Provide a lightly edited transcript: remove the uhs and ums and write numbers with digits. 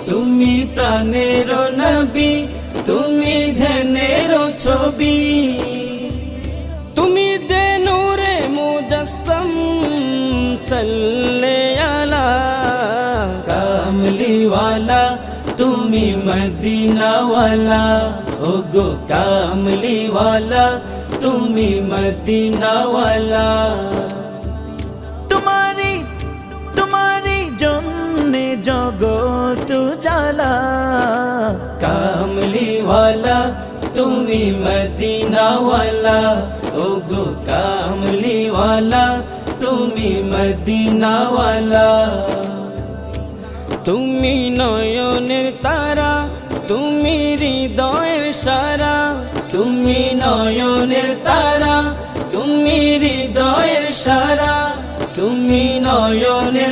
তুমি প্রাণের নবী, তুমি ধ্যানের ছবি, তুমি যে নূরে মুজাসসাম সাল্লে আলা কামলিওয়ালা, তুমি মদিনাওয়ালা, ওগো কামলিওয়ালা, তুমি মদিনাওয়ালা। তোমারি জন্যে জগৎ জ্বালা, কামলিওয়ালা, তুমি মদিনাওয়ালা, ওগো কামলিওয়ালা, তুমি মদিনাওয়ালা। তুমি নয়নের তারা, তুমি হৃদয়ের সারা, তুমি নয়নের তারা, তুমি হৃদয়ের সারা, তুমি নয়নের